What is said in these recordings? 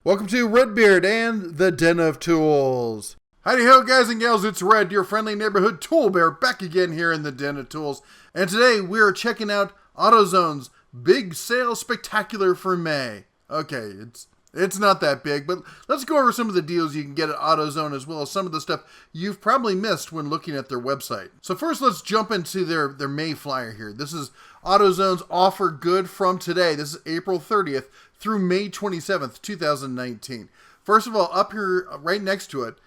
Welcome to Redbeard and the Den of Tools. Howdy ho, guys and gals, it's Red, your friendly neighborhood tool bear, back again here in the Den of Tools. And today we are checking out Autozone's Big Sale Spectacular for May. Okay, it's not that big, but let's go over some of the deals you can get at Autozone as well as some of the stuff you've probably missed when looking at their website. So first, let's jump into their May flyer here. This is Autozone's offer good from today. This is April 30th through May 27th, 2019. First of all, up here, right next to it,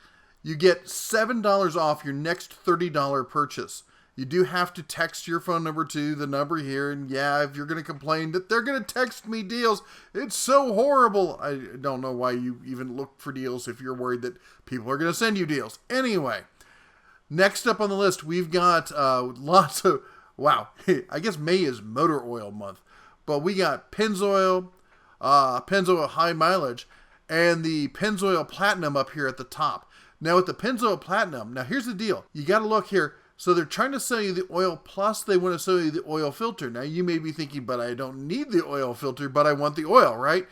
you get $7 off your next $30 purchase. You do have to text your phone number to the number here, and yeah, if you're going to complain that they're going to text me deals, it's so horrible. I don't know why you even look for deals if you're worried that people are going to send you deals. Anyway, next up on the list, we've got lots of, wow, I guess May is motor oil month, but we got Pennzoil High Mileage, and the Pennzoil Platinum up here at the top. Now with the Pennzoil Platinum, now here's the deal. You got to look here. So they're trying to sell you the oil, plus they want to sell you the oil filter. Now you may be thinking, but I don't need the oil filter, but I want the oil, right?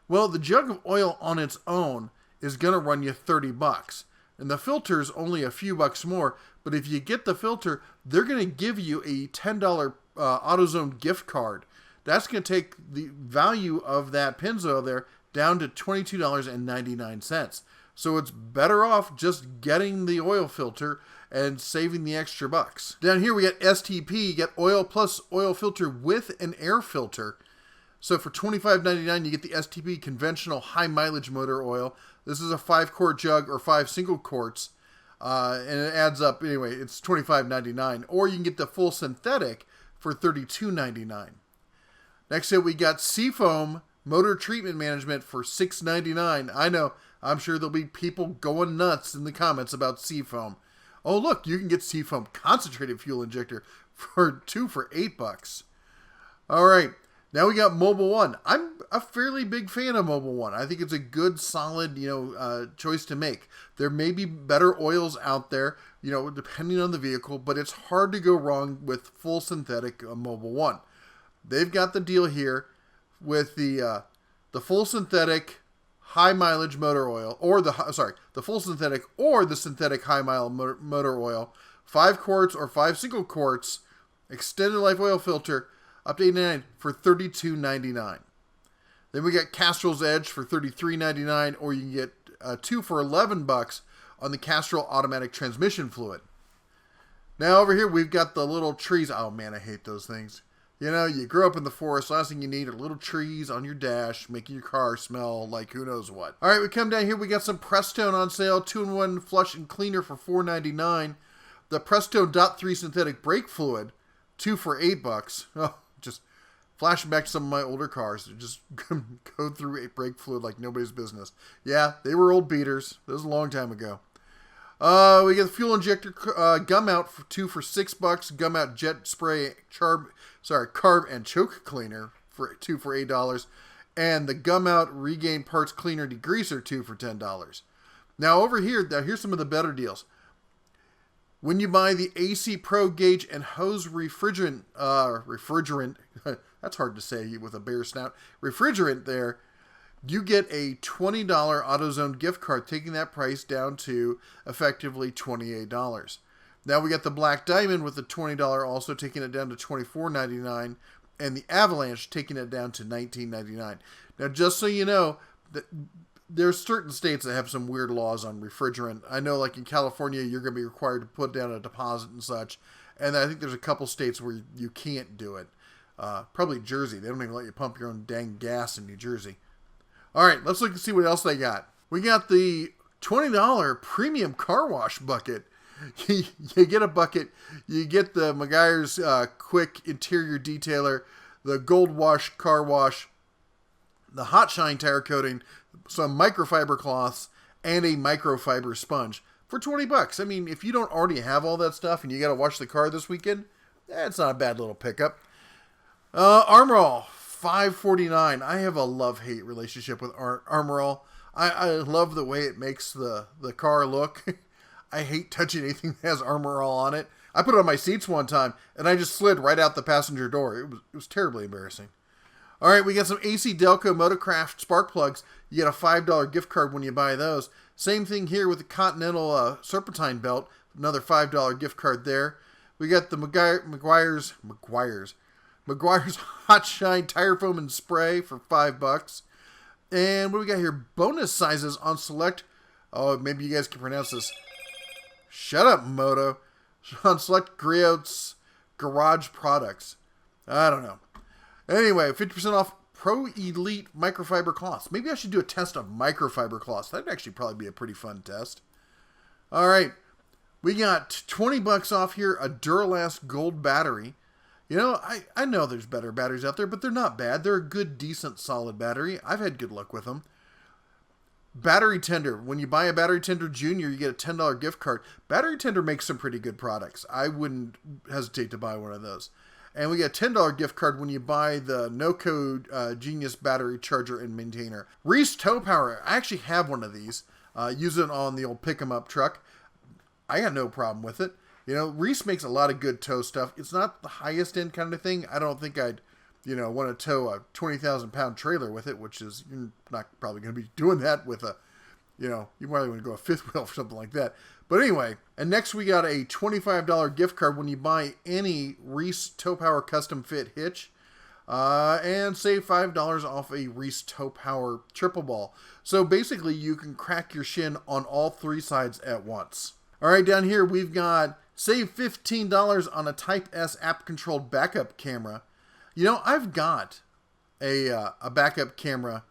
Well, the jug of oil on its own is going to run you $30. And the filter is only a few bucks more. But if you get the filter, they're going to give you a $10 AutoZone gift card. That's going to take the value of that Pennzoil there down to $22.99. So it's better off just getting the oil filter and saving the extra bucks. Down here we got STP, you get oil plus oil filter with an air filter. So for $25.99 you get the STP conventional high mileage motor oil. This is a 5-quart jug or 5 single quarts. And it adds up, anyway, it's $25.99. Or you can get the full synthetic for $32.99. Next up we got Seafoam motor treatment management for $6.99. I know, I'm sure there'll be people going nuts in the comments about Seafoam. Oh, look, you can get Seafoam concentrated fuel injector for $8. All right, now we got Mobile One. I'm a fairly big fan of Mobile One. I think it's a good, solid, choice to make. There may be better oils out there, depending on the vehicle, but it's hard to go wrong with full synthetic Mobile One. They've got the deal here with the full synthetic high mileage motor oil, or the full synthetic or the synthetic high mile motor oil, 5 quarts or 5 single quarts, extended life oil filter, up to $89 for $32.99. Then we got Castrol's Edge for $33.99, or you can get 2 for $11 on the Castrol automatic transmission fluid. Now over here we've got the little trees. Oh man, I hate those things. You grow up in the forest, last thing you need are little trees on your dash, making your car smell like who knows what. All right, we come down here, we got some Prestone on sale, 2-in-1 flush and cleaner for $4.99. The Prestone .3 synthetic brake fluid, 2 for $8. Oh, just flashing back to some of my older cars. Just go through brake fluid like nobody's business. Yeah, they were old beaters. That was a long time ago. We get the fuel injector gum out for 2 for $6. Gum out jet spray carb and choke cleaner for 2 for $8. And the gum out regain parts cleaner degreaser 2 for $10. Now over here, here's some of the better deals. When you buy the AC Pro Gauge and hose refrigerant, that's hard to say with a bare snout, refrigerant there, you get a $20 AutoZone gift card, taking that price down to effectively $28. Now we got the Black Diamond with the $20 also taking it down to $24.99, and the Avalanche taking it down to $19.99. Now just so you know, there's certain states that have some weird laws on refrigerant. I know like in California you're going to be required to put down a deposit and such, and I think there's a couple states where you can't do it. Probably Jersey. They don't even let you pump your own dang gas in New Jersey. All right, let's look and see what else they got. We got the $20 premium car wash bucket. You get a bucket, you get the Maguire's quick interior detailer, the gold wash car wash, the hot shine tire coating, some microfiber cloths, and a microfiber sponge for $20. I mean, if you don't already have all that stuff and you got to wash the car this weekend, it's not a bad little pickup. Armor All. $5.49. I have a love-hate relationship with Armor All. I love the way it makes the car look. I hate touching anything that has Armor All on it. I put it on my seats one time, and I just slid right out the passenger door. It was terribly embarrassing. All right, we got some AC Delco Motorcraft spark plugs. You get a $5 gift card when you buy those. Same thing here with the Continental Serpentine belt. Another $5 gift card there. We got the McGuire's Hot Shine Tire Foam and Spray for $5. And what do we got here? Bonus sizes on select. Oh, maybe you guys can pronounce this. Shut up, Moto. On select Griot's garage products. I don't know. Anyway, 50% off Pro Elite microfiber cloths. Maybe I should do a test of microfiber cloths. That'd actually probably be a pretty fun test. All right. We got $20 off here, a Duralast gold battery. You know, I know there's better batteries out there, but they're not bad. They're a good, decent, solid battery. I've had good luck with them. Battery Tender. When you buy a Battery Tender Junior, you get a $10 gift card. Battery Tender makes some pretty good products. I wouldn't hesitate to buy one of those. And we get a $10 gift card when you buy the No-Code Genius Battery Charger and Maintainer. Reese Tow Power. I actually have one of these. Use it on the old pick-em-up truck. I got no problem with it. You know, Reese makes a lot of good tow stuff. It's not the highest end kind of thing. I don't think I'd, want to tow a 20,000 pound trailer with it, which is, you're not probably going to be doing that with a, you probably want to go a fifth wheel or something like that. But anyway, and next we got a $25 gift card when you buy any Reese Tow Power custom fit hitch. And save $5 off a Reese Tow Power triple ball. So basically you can crack your shin on all three sides at once. All right, down here we've got save $15 on a Type S app-controlled backup camera. You know, I've got a backup camera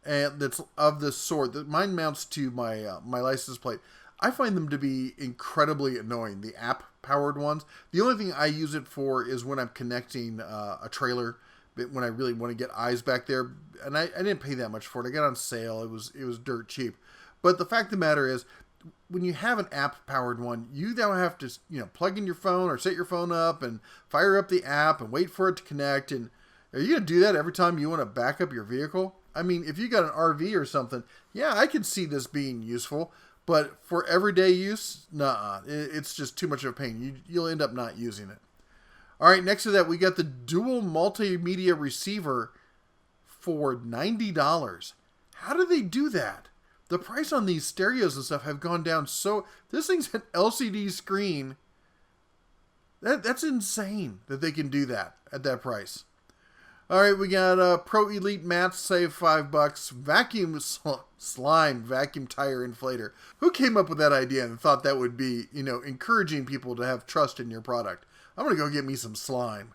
that's of this sort. That mine mounts to my my license plate. I find them to be incredibly annoying, the app-powered ones. The only thing I use it for is when I'm connecting a trailer, when I really want to get eyes back there. And I didn't pay that much for it. I got it on sale. It was dirt cheap. But the fact of the matter is, when you have an app-powered one, you now have to, plug in your phone or set your phone up and fire up the app and wait for it to connect. And are you going to do that every time you want to back up your vehicle? I mean, if you got an RV or something, yeah, I could see this being useful. But for everyday use, nah, it's just too much of a pain. You'll end up not using it. All right, next to that, we got the dual multimedia receiver for $90. How do they do that? The price on these stereos and stuff have gone down so... This thing's an LCD screen. That's insane that they can do that at that price. All right, we got Pro Elite mats, save $5. Vacuum slime vacuum tire inflator. Who came up with that idea and thought that would be, encouraging people to have trust in your product? I'm going to go get me some slime.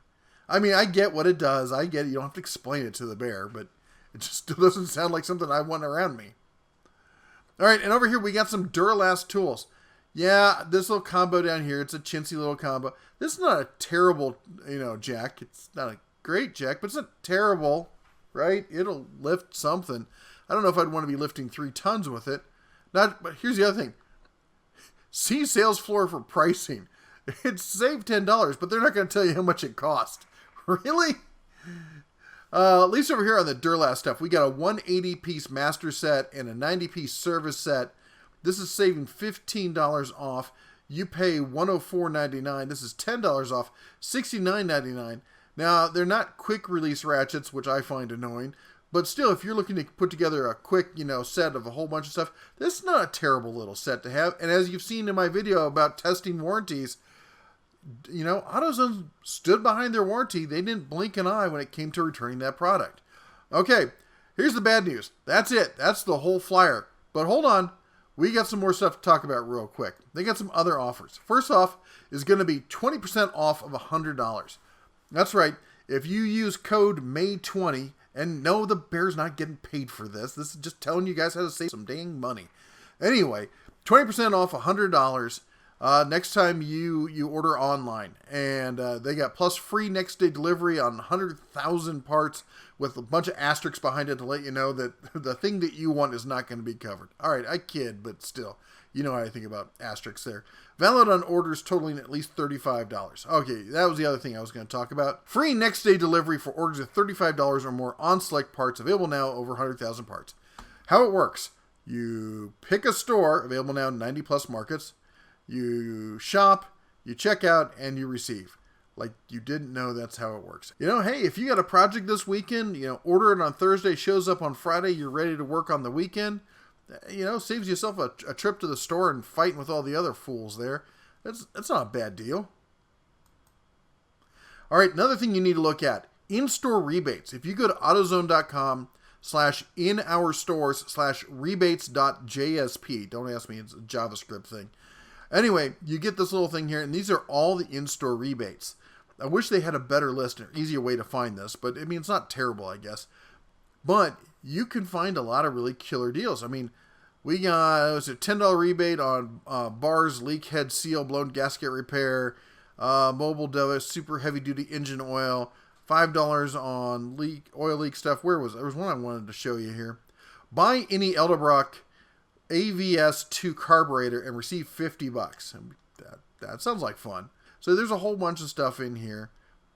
I mean, I get what it does. I get it. You don't have to explain it to the bear, but it just doesn't sound like something I want around me. All right, and over here we got some Duralast tools. Yeah, this little combo down here, it's a chintzy little combo. This is not a terrible, jack. It's not a great jack, but it's not terrible, right? It'll lift something. I don't know if I'd want to be lifting 3 tons with it. But here's the other thing. See sales floor for pricing. It's saved $10, but they're not going to tell you how much it cost. Really? At least over here on the Duralast stuff, we got a 180-piece master set and a 90-piece service set. This is saving $15 off. You pay $104.99. This is $10 off, $69.99. Now, they're not quick release ratchets, which I find annoying. But still, if you're looking to put together a quick, set of a whole bunch of stuff, this is not a terrible little set to have. And as you've seen in my video about testing warranties, AutoZone stood behind their warranty. They didn't blink an eye when it came to returning that product. Okay, here's the bad news. That's it. That's the whole flyer. But hold on. We got some more stuff to talk about real quick. They got some other offers. First off is going to be 20% off of $100. That's right. If you use code May20, and no, the bear's not getting paid for this. This is just telling you guys how to save some dang money. Anyway, 20% off $100 next time you order online. And they got plus free next day delivery on 100,000 parts with a bunch of asterisks behind it to let you know that the thing that you want is not going to be covered. All right, I kid, but still, you know how I think about asterisks there. Valid on orders totaling at least $35. Okay, that was the other thing I was going to talk about. Free next day delivery for orders of $35 or more on select parts, available now over 100,000 parts. How it works: you pick a store, available now in 90 plus markets. You shop, you check out, and you receive. Like you didn't know that's how it works. Hey, if you got a project this weekend, order it on Thursday, shows up on Friday, you're ready to work on the weekend. Saves yourself a trip to the store and fighting with all the other fools there. That's not a bad deal. All right, another thing you need to look at, in-store rebates. If you go to autozone.com/in-our-stores/rebates.jsp, don't ask me, it's a JavaScript thing. Anyway, you get this little thing here, and these are all the in-store rebates. I wish they had a better list and easier way to find this, but it's not terrible, I guess. But you can find a lot of really killer deals. We got a $10 rebate on bars, leak head seal, blown gasket repair, mobile device, super heavy duty engine oil, $5 on oil leak stuff. There was one I wanted to show you here. Buy any Edelbrock AVS2 carburetor and receive $50. That sounds like fun. So there's a whole bunch of stuff in here.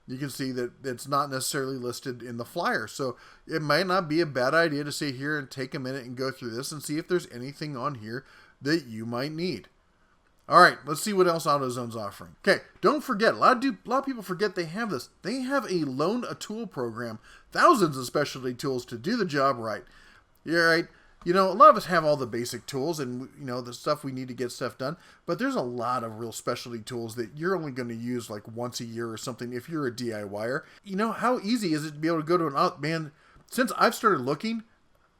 You can see that it's not necessarily listed in the flyer. So it might not be a bad idea to sit here and take a minute and go through this and see if there's anything on here that you might need. All right, let's see what else AutoZone's offering. Okay, don't forget, a lot of people forget they have this. They have a loan a tool program, thousands of specialty tools to do the job right. Yeah, right. A lot of us have all the basic tools and, the stuff we need to get stuff done. But there's a lot of real specialty tools that you're only going to use like once a year or something if you're a DIYer. How easy is it to be able to go to man, since I've started looking,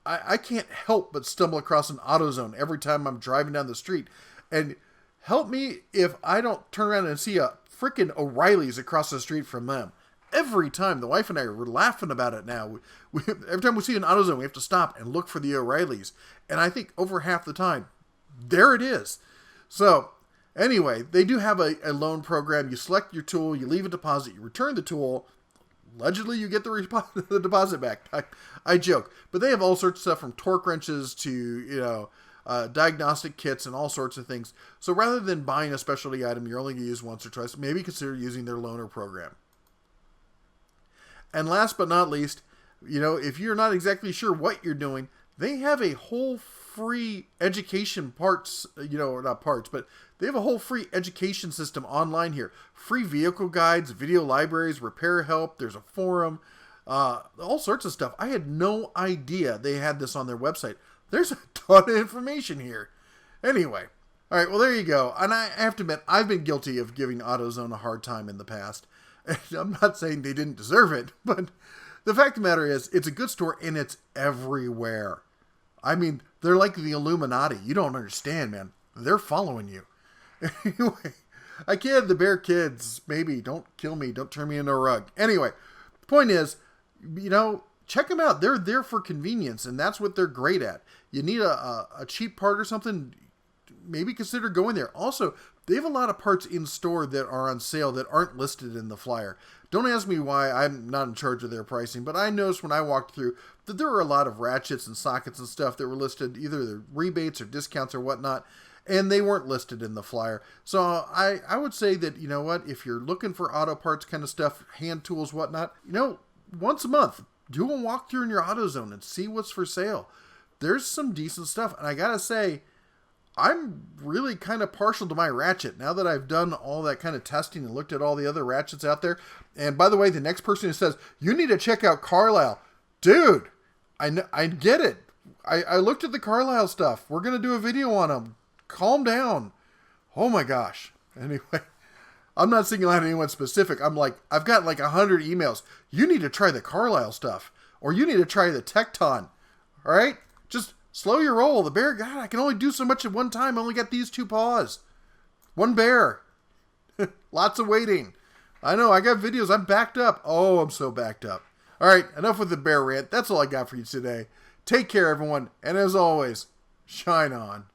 I can't help but stumble across an AutoZone every time I'm driving down the street. And help me if I don't turn around and see a freaking O'Reilly's across the street from them. Every time. The wife and I are laughing about it now. Every time we see an AutoZone, we have to stop and look for the O'Reilly's. And I think over half the time, there it is. So, anyway, they do have a loan program. You select your tool, you leave a deposit, you return the tool. Allegedly, you get the deposit back. I joke. But they have all sorts of stuff from torque wrenches to, diagnostic kits and all sorts of things. So rather than buying a specialty item you're only going to use once or twice, maybe consider using their loaner program. And last but not least, if you're not exactly sure what you're doing, they have a whole free education not parts, but they have a whole free education system online here. Free vehicle guides, video libraries, repair help, there's a forum, all sorts of stuff. I had no idea they had this on their website. There's a ton of information here. Anyway, all right, well, there you go. And I have to admit, I've been guilty of giving AutoZone a hard time in the past. I'm not saying they didn't deserve it, but the fact of the matter is, it's a good store and it's everywhere. They're like the Illuminati. You don't understand, man. They're following you. Anyway, I kid the bear kids. Maybe don't kill me. Don't turn me into a rug. Anyway, the point is, check them out. They're there for convenience, and that's what they're great at. You need a cheap part or something, maybe consider going there. Also, they have a lot of parts in store that are on sale that aren't listed in the flyer. Don't ask me why. I'm not in charge of their pricing, but I noticed when I walked through that there were a lot of ratchets and sockets and stuff that were listed, either the rebates or discounts or whatnot, and they weren't listed in the flyer. So I would say that, if you're looking for auto parts kind of stuff, hand tools, whatnot, once a month, do a walkthrough in your AutoZone and see what's for sale. There's some decent stuff, and I gotta say, I'm really kind of partial to my ratchet now that I've done all that kind of testing and looked at all the other ratchets out there. And by the way, the next person who says, you need to check out Carlisle. Dude, I get it. I looked at the Carlisle stuff. We're going to do a video on them. Calm down. Oh my gosh. Anyway, I'm not singling out anyone specific. I've got like 100 emails. You need to try the Carlisle stuff. Or you need to try the Tecton. All right? Just slow your roll. The bear, God, I can only do so much at one time. I only got these 2 paws. One bear. Lots of waiting. I know, I got videos. I'm backed up. Oh, I'm so backed up. All right, enough with the bear rant. That's all I got for you today. Take care, everyone. And as always, shine on.